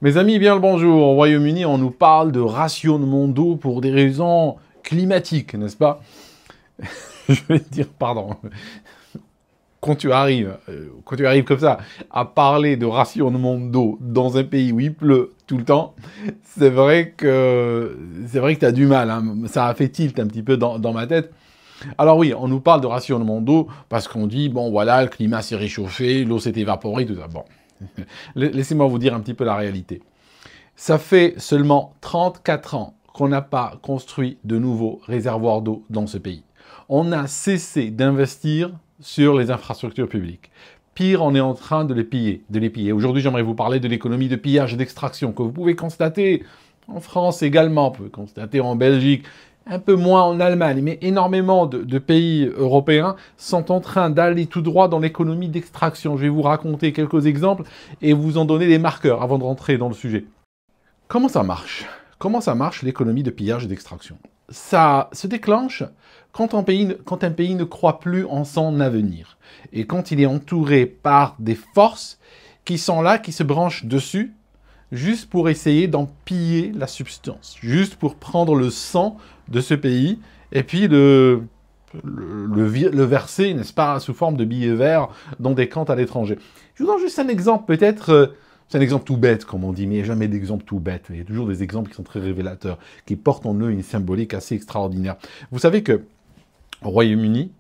Mes amis, bien le bonjour. Au Royaume-Uni, on nous parle de rationnement d'eau pour des raisons climatiques, n'est-ce pas? Je vais te dire, pardon. Quand tu arrives comme ça à parler de rationnement d'eau dans un pays où il pleut tout le temps, c'est vrai que tu as du mal, hein. Ça a fait tilt un petit peu dans ma tête. Alors oui, on nous parle de rationnement d'eau parce qu'on dit, bon voilà, le climat s'est réchauffé, l'eau s'est évaporée, tout ça. Bon, laissez-moi vous dire un petit peu la réalité. Ça fait seulement 34 ans qu'on n'a pas construit de nouveaux réservoirs d'eau dans ce pays. On a cessé d'investir sur les infrastructures publiques. Pire, on est en train de les piller. Aujourd'hui, j'aimerais vous parler de l'économie de pillage et d'extraction que vous pouvez constater en France également, vous pouvez constater en Belgique, un peu moins en Allemagne, mais énormément de pays européens sont en train d'aller tout droit dans l'économie d'extraction. Je vais vous raconter quelques exemples et vous en donner des marqueurs avant de rentrer dans le sujet. Comment ça marche? Comment ça marche l'économie de pillage et d'extraction? Ça se déclenche quand un pays ne croit plus en son avenir et quand il est entouré par des forces qui sont là, qui se branchent dessus, juste pour essayer d'en piller la substance, juste pour prendre le sang de ce pays et puis le verser, n'est-ce pas, sous forme de billets verts dans des comptes à l'étranger. Je vous donne juste un exemple, peut-être, c'est un exemple tout bête, comme on dit, mais il n'y a jamais d'exemple tout bête. Il y a toujours des exemples qui sont très révélateurs, qui portent en eux une symbolique assez extraordinaire. Vous savez que au Royaume-Uni,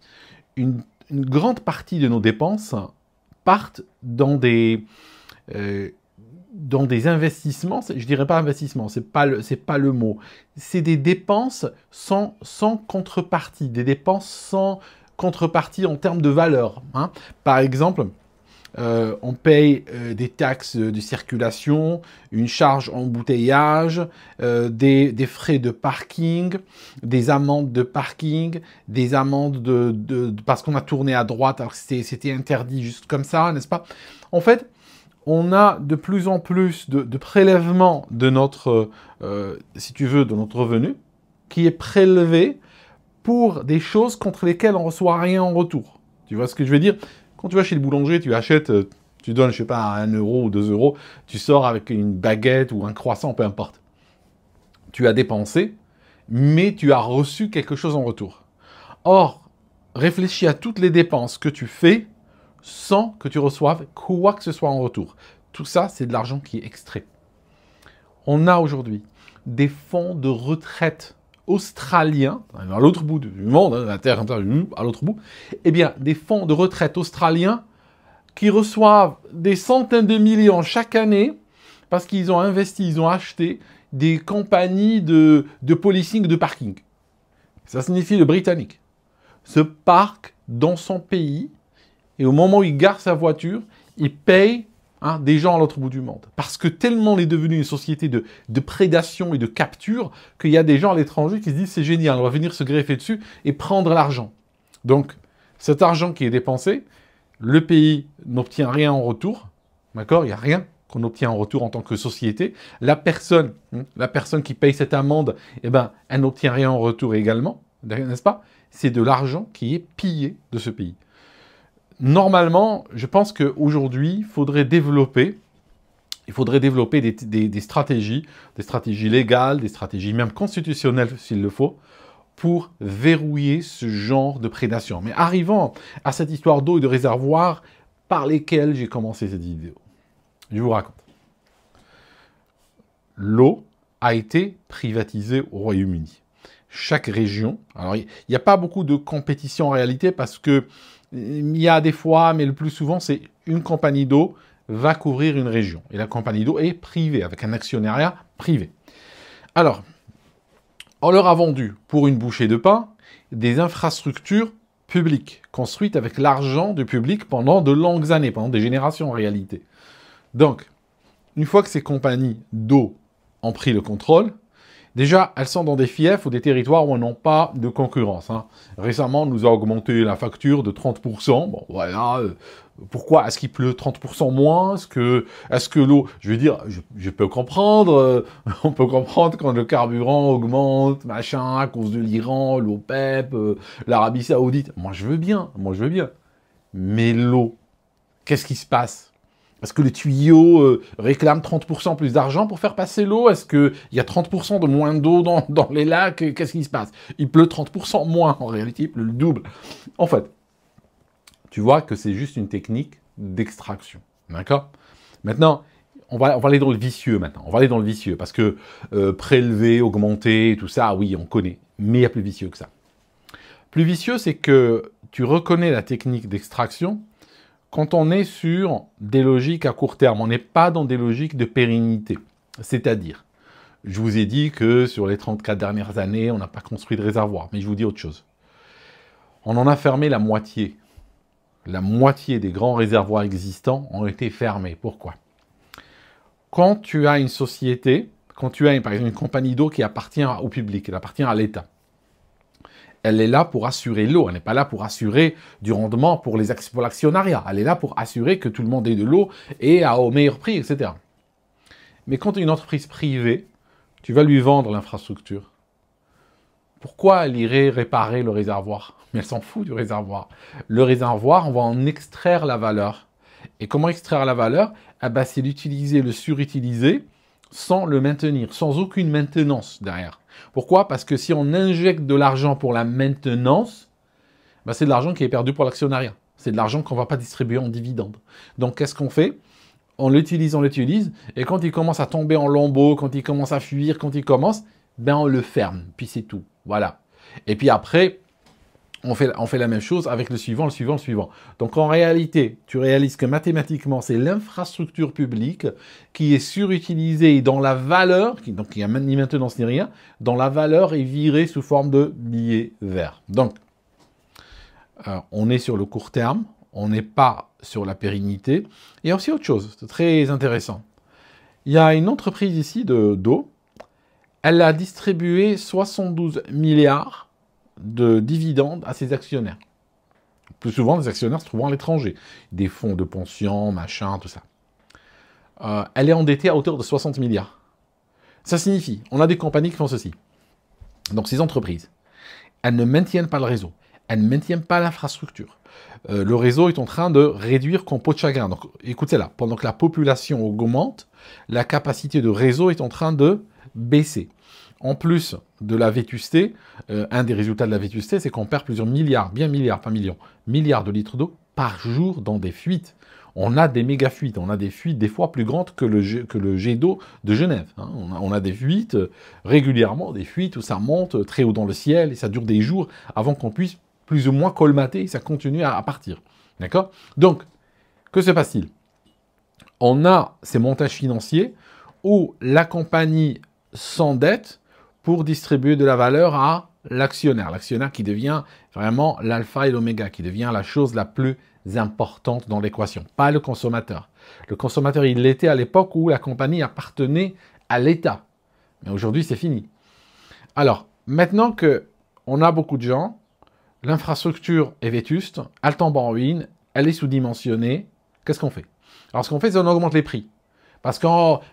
une grande partie de nos dépenses partent dans des investissements, je dirais pas investissement, c'est pas le mot. C'est des dépenses sans contrepartie, des dépenses sans contrepartie en termes de valeur, hein. Par exemple, on paye des taxes de circulation, une charge embouteillage, des frais de parking, des amendes de parking, des amendes parce qu'on a tourné à droite alors que c'était interdit juste comme ça, n'est-ce pas? En fait, on a de plus en plus de prélèvements de notre, si tu veux, de notre revenu, qui est prélevé pour des choses contre lesquelles on ne reçoit rien en retour. Tu vois ce que je veux dire? Quand tu vas chez le boulanger, tu achètes, tu donnes, je sais pas, 1 euro ou 2 euros, tu sors avec une baguette ou un croissant, peu importe. Tu as dépensé, mais tu as reçu quelque chose en retour. Or, réfléchis à toutes les dépenses que tu fais sans que tu reçoives quoi que ce soit en retour. Tout ça, c'est de l'argent qui est extrait. On a aujourd'hui des fonds de retraite australiens, à l'autre bout du monde, la Terre, à l'autre bout, eh bien, des fonds de retraite australiens qui reçoivent des centaines de millions chaque année parce qu'ils ont investi, ils ont acheté des compagnies de policing de parking. Ça signifie le Britannique se parque dans son pays et au moment où il gare sa voiture, il paye des gens à l'autre bout du monde. Parce que tellement on est devenu une société de prédation et de capture qu'il y a des gens à l'étranger qui se disent c'est génial, on va venir se greffer dessus et prendre l'argent. Donc, cet argent qui est dépensé, le pays n'obtient rien en retour, d'accord? Il n'y a rien qu'on obtient en retour en tant que société. La personne qui paye cette amende, eh ben, elle n'obtient rien en retour également, n'est-ce pas? C'est de l'argent qui est pillé de ce pays. Normalement, je pense qu'aujourd'hui, il faudrait développer des stratégies légales, des stratégies même constitutionnelles s'il le faut, pour verrouiller ce genre de prédation. Mais arrivons à cette histoire d'eau et de réservoirs par lesquels j'ai commencé cette vidéo. Je vous raconte. L'eau a été privatisée au Royaume-Uni. Chaque région, alors il n'y a pas beaucoup de compétition en réalité parce que il y a des fois, mais le plus souvent, c'est une compagnie d'eau va couvrir une région. Et la compagnie d'eau est privée, avec un actionnariat privé. Alors, on leur a vendu, pour une bouchée de pain, des infrastructures publiques, construites avec l'argent du public pendant de longues années, pendant des générations en réalité. Donc, une fois que ces compagnies d'eau ont pris le contrôle, déjà, elles sont dans des fiefs ou des territoires où on n'a pas de concurrence, hein. Récemment, on nous a augmenté la facture de 30%. Bon, voilà. Pourquoi? Est-ce qu'il pleut 30% moins? Est-ce que l'eau... Je veux dire, je peux comprendre. On peut comprendre quand le carburant augmente, machin, à cause de l'Iran, l'OPEP, l'Arabie Saoudite. Moi, je veux bien. Mais l'eau, qu'est-ce qui se passe? Est-ce que le tuyau réclame 30% plus d'argent pour faire passer l'eau? Est-ce qu'il y a 30% de moins d'eau dans les lacs? Qu'est-ce qui se passe? Il pleut 30% moins, en réalité, il pleut le double. En fait, tu vois que c'est juste une technique d'extraction. D'accord? Maintenant, on va aller dans le vicieux maintenant. On va aller dans le vicieux, parce que prélever, augmenter, tout ça, oui, on connaît. Mais il y a plus vicieux que ça. Plus vicieux, c'est que tu reconnais la technique d'extraction quand on est sur des logiques à court terme. On n'est pas dans des logiques de pérennité. C'est-à-dire, je vous ai dit que sur les 34 dernières années, on n'a pas construit de réservoir. Mais je vous dis autre chose. On en a fermé la moitié. La moitié des grands réservoirs existants ont été fermés. Pourquoi? Quand tu as une société, quand tu as par exemple une compagnie d'eau qui appartient au public, elle appartient à l'État, elle est là pour assurer l'eau, elle n'est pas là pour assurer du rendement pour l'actionnariat, elle est là pour assurer que tout le monde ait de l'eau et au meilleur prix, etc. Mais quand tu es une entreprise privée, tu vas lui vendre l'infrastructure. Pourquoi elle irait réparer le réservoir? Mais elle s'en fout du réservoir. Le réservoir, on va en extraire la valeur. Et comment extraire la valeur? C'est l'utiliser, le surutiliser, sans le maintenir, sans aucune maintenance derrière. Pourquoi? Parce que si on injecte de l'argent pour la maintenance, c'est de l'argent qui est perdu pour l'actionnariat. C'est de l'argent qu'on ne va pas distribuer en dividendes. Donc, qu'est-ce qu'on fait? On l'utilise, et quand il commence à tomber en lambeaux, quand il commence à fuir, quand il commence, on le ferme, puis c'est tout. Voilà. Et puis après, on fait la même chose avec le suivant. Donc en réalité, tu réalises que mathématiquement, c'est l'infrastructure publique qui est surutilisée dans la valeur, donc il n'y a ni maintenance ni rien, dans la valeur est virée sous forme de billets verts. Donc, on est sur le court terme, on n'est pas sur la pérennité. Il y a aussi autre chose, c'est très intéressant. Il y a une entreprise ici d'eau, elle a distribué 72 milliards de dividendes à ses actionnaires. Plus souvent, des actionnaires se trouvant à l'étranger. Des fonds de pension, machin, tout ça. Elle est endettée à hauteur de 60 milliards. Ça signifie, on a des compagnies qui font ceci. Donc ces entreprises, elles ne maintiennent pas le réseau. Elles ne maintiennent pas l'infrastructure. Le réseau est en train de réduire comme peau de chagrin. Donc écoutez là, pendant que la population augmente, la capacité de réseau est en train de baisser. En plus de la vétusté, un des résultats de la vétusté, c'est qu'on perd plusieurs milliards, bien milliards, pas millions, milliards de litres d'eau par jour dans des fuites. On a des méga fuites, on a des fuites des fois plus grandes que le jet d'eau de Genève. Hein. On a des fuites régulièrement, des fuites où ça monte très haut dans le ciel et ça dure des jours avant qu'on puisse plus ou moins colmater et ça continue à partir. D'accord? Donc, que se passe-t-il? On a ces montages financiers où la compagnie s'endette pour distribuer de la valeur à l'actionnaire. L'actionnaire qui devient vraiment l'alpha et l'oméga, qui devient la chose la plus importante dans l'équation, pas le consommateur. Le consommateur, il l'était à l'époque où la compagnie appartenait à l'État. Mais aujourd'hui, c'est fini. Alors, maintenant qu'on a beaucoup de gens, l'infrastructure est vétuste, elle tombe en ruine, elle est sous-dimensionnée, qu'est-ce qu'on fait? Alors, ce qu'on fait, c'est qu'on augmente les prix. Parce que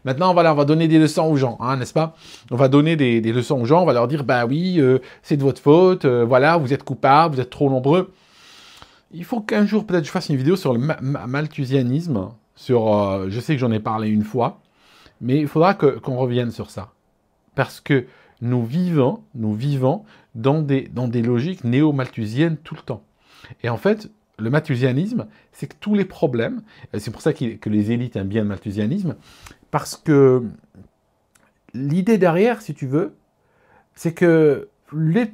maintenant, on va donner des leçons aux gens, hein, n'est-ce pas? On va donner des leçons aux gens, on va leur dire, oui, c'est de votre faute, voilà, vous êtes coupables, vous êtes trop nombreux. Il faut qu'un jour, peut-être, je fasse une vidéo sur le malthusianisme, je sais que j'en ai parlé une fois, mais il faudra qu'on revienne sur ça. Parce que nous vivons dans des logiques néo-malthusiennes tout le temps. Et en fait, le malthusianisme, c'est que tous les problèmes, c'est pour ça que les élites aiment bien le malthusianisme, parce que l'idée derrière, si tu veux, c'est que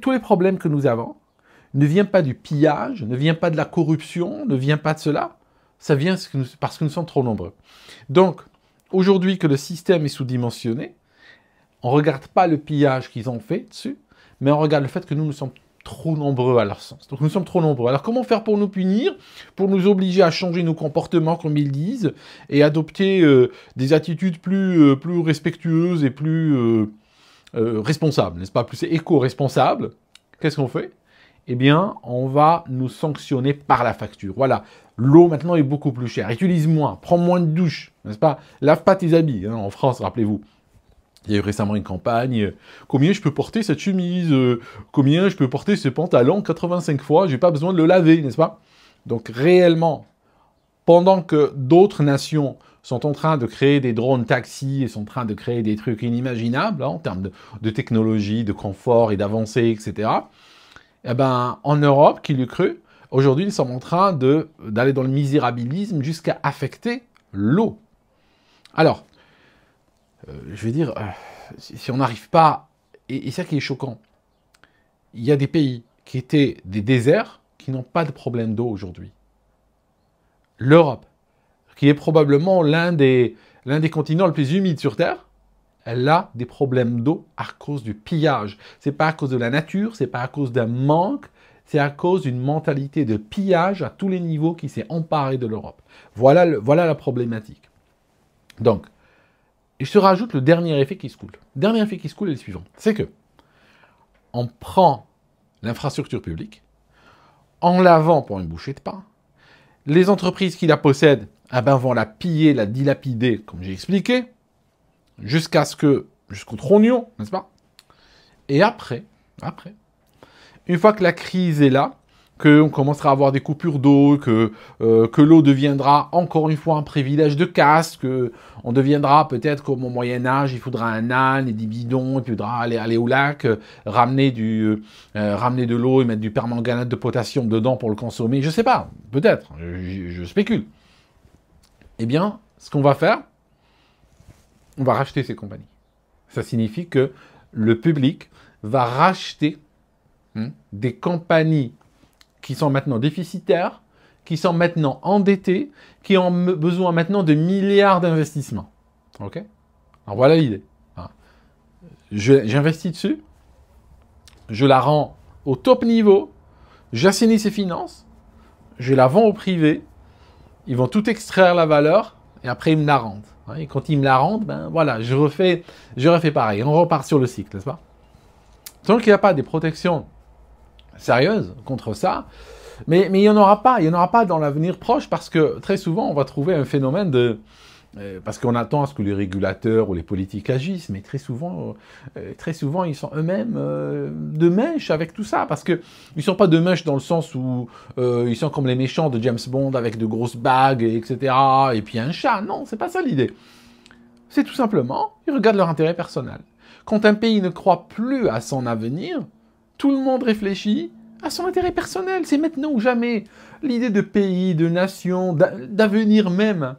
tous les problèmes que nous avons ne viennent pas du pillage, ne viennent pas de la corruption, ne viennent pas de cela, ça vient parce que nous sommes trop nombreux. Donc, aujourd'hui que le système est sous-dimensionné, on ne regarde pas le pillage qu'ils ont fait dessus, mais on regarde le fait que nous sommes trop nombreux à leur sens. Donc nous sommes trop nombreux. Alors comment faire pour nous punir, pour nous obliger à changer nos comportements comme ils disent, et adopter des attitudes plus respectueuses et plus responsables, n'est-ce pas? Plus éco-responsables. Qu'est-ce qu'on fait? Eh bien, on va nous sanctionner par la facture. Voilà, l'eau maintenant est beaucoup plus chère. Utilise moins, prends moins de douches, n'est-ce pas? Lave pas tes habits, hein, en France, rappelez-vous. Il y a eu récemment une campagne, combien je peux porter cette chemise, combien je peux porter ce pantalon 85 fois, j'ai pas besoin de le laver, n'est-ce pas? Donc réellement, pendant que d'autres nations sont en train de créer des drones taxis, ils sont en train de créer des trucs inimaginables en termes de technologie, de confort et d'avancée, etc. Eh ben, en Europe, qui l'eût cru, aujourd'hui, ils sont en train d'aller dans le misérabilisme jusqu'à affecter l'eau. Alors, je vais dire, si on n'arrive pas... Et ça qui est choquant, il y a des pays qui étaient des déserts qui n'ont pas de problème d'eau aujourd'hui. L'Europe, qui est probablement l'un des continents les plus humides sur Terre, elle a des problèmes d'eau à cause du pillage. C'est pas à cause de la nature, c'est pas à cause d'un manque, c'est à cause d'une mentalité de pillage à tous les niveaux qui s'est emparée de l'Europe. Voilà la problématique. Donc, je te rajoute le dernier effet qui se coule. Le dernier effet qui se coule est le suivant. C'est que on prend l'infrastructure publique, on la vend pour une bouchée de pain. Les entreprises qui la possèdent vont la piller, la dilapider, comme j'ai expliqué, jusqu'au trognon, n'est-ce pas? Et après, une fois que la crise est là, qu'on commencera à avoir des coupures d'eau, que l'eau deviendra encore une fois un privilège de caste, qu'on deviendra peut-être comme au Moyen-Âge, il faudra un âne et des bidons, et puis il faudra aller au lac, ramener de l'eau et mettre du permanganate de potassium dedans pour le consommer, je sais pas, peut-être, je spécule. Eh bien, ce qu'on va faire, on va racheter ces compagnies. Ça signifie que le public va racheter des compagnies qui sont maintenant déficitaires, qui sont maintenant endettés, qui ont besoin maintenant de milliards d'investissements. Ok? Alors voilà l'idée. J'investis dessus, je la rends au top niveau, j'assainis ses finances, je la vends au privé, ils vont tout extraire la valeur, et après ils me la rendent. Et quand ils me la rendent, ben voilà, je refais pareil. On repart sur le cycle, n'est-ce pas? Tant qu'il n'y a pas des protections sérieuses contre ça, mais il n'y en aura pas dans l'avenir proche, parce que très souvent, on va trouver un phénomène de... parce qu'on attend à ce que les régulateurs ou les politiques agissent, mais très souvent ils sont eux-mêmes de mèche avec tout ça, parce qu'ils ne sont pas de mèche dans le sens où ils sont comme les méchants de James Bond avec de grosses bagues, etc., et puis un chat. Non, c'est pas ça l'idée. C'est tout simplement, ils regardent leur intérêt personnel. Quand un pays ne croit plus à son avenir, tout le monde réfléchit à son intérêt personnel. C'est maintenant ou jamais. L'idée de pays, de nation, d'avenir même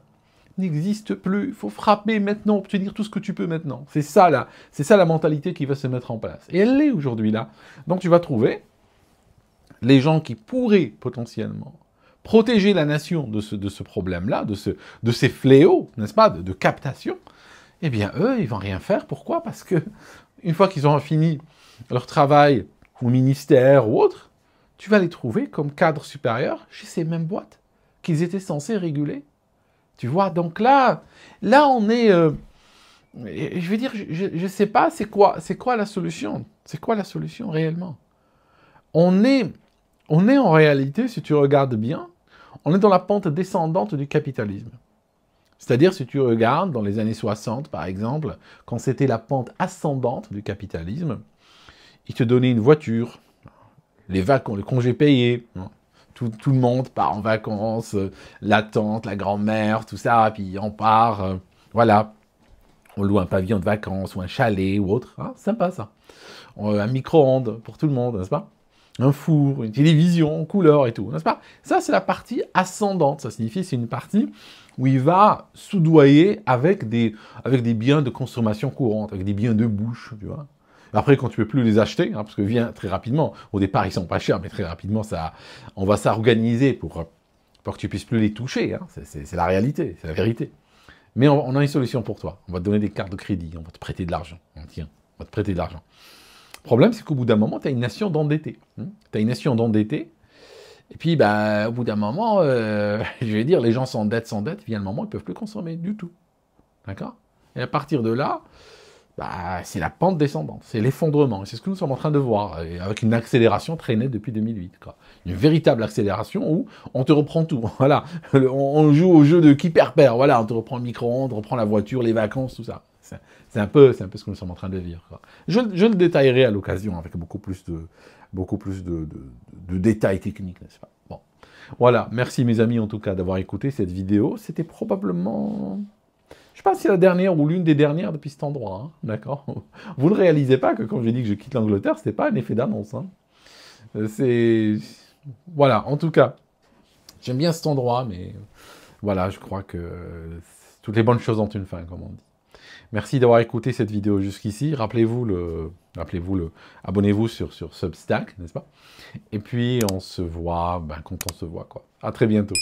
n'existe plus. Il faut frapper maintenant, obtenir tout ce que tu peux maintenant. C'est ça la mentalité qui va se mettre en place. Et elle l'est aujourd'hui là. Donc tu vas trouver les gens qui pourraient potentiellement protéger la nation de ce problème-là, de ces fléaux, n'est-ce pas, de captation. Eh bien, eux, ils vont rien faire. Pourquoi? Parce que une fois qu'ils ont fini leur travail au ministère ou autre, tu vas les trouver comme cadres supérieurs chez ces mêmes boîtes qu'ils étaient censés réguler. Tu vois, donc là on est... je veux dire, je ne sais pas, c'est quoi la solution? C'est quoi la solution réellement? On est en réalité, si tu regardes bien, on est dans la pente descendante du capitalisme. C'est-à-dire, si tu regardes, dans les années 60, par exemple, quand c'était la pente ascendante du capitalisme, ils te donnaient une voiture, les vacances, le congé payé, tout le monde part en vacances, la tante, la grand-mère, tout ça, puis on part, voilà, on loue un pavillon de vacances, ou un chalet, ou autre, sympa ça. Un micro-ondes pour tout le monde, n'est-ce pas? Un four, une télévision en couleur et tout, n'est-ce pas? Ça, c'est la partie ascendante, ça signifie c'est une partie où il va soudoyer avec des biens de consommation courante, avec des biens de bouche, tu vois. Après, quand tu peux plus les acheter, parce que vient très rapidement, au départ, ils sont pas chers, mais très rapidement, on va s'organiser pour que tu puisses plus les toucher. C'est la réalité, c'est la vérité. Mais on a une solution pour toi. On va te donner des cartes de crédit, on va te prêter de l'argent. Tiens, on va te prêter de l'argent. Le problème, c'est qu'au bout d'un moment, tu as une nation d'endettés. Tu as une nation d'endettés. Et puis, au bout d'un moment, je vais dire, les gens s'endettent, vient le moment, ils ne peuvent plus consommer du tout. D'accord? Et à partir de là, c'est la pente descendante, c'est l'effondrement. C'est ce que nous sommes en train de voir, avec une accélération très nette depuis 2008. Quoi. Une véritable accélération où on te reprend tout. Voilà, on joue au jeu de qui perd. Voilà, on te reprend le micro-ondes, on reprend la voiture, les vacances, tout ça. C'est un peu ce que nous sommes en train de vivre. Quoi. Je le détaillerai à l'occasion avec beaucoup plus de détails techniques, n'est-ce pas? Bon, voilà. Merci mes amis en tout cas d'avoir écouté cette vidéo. C'était probablement Je sais pas si c'est la dernière ou l'une des dernières depuis cet endroit, hein, d'accord? Vous ne réalisez pas que quand j'ai dit que je quitte l'Angleterre, c'était pas un effet d'annonce, hein. C'est... Voilà, en tout cas, j'aime bien cet endroit, mais voilà, je crois que toutes les bonnes choses ont une fin, comme on dit. Merci d'avoir écouté cette vidéo jusqu'ici. Abonnez-vous sur Substack, n'est-ce pas? Et puis, on se voit, quand on se voit, quoi. À très bientôt.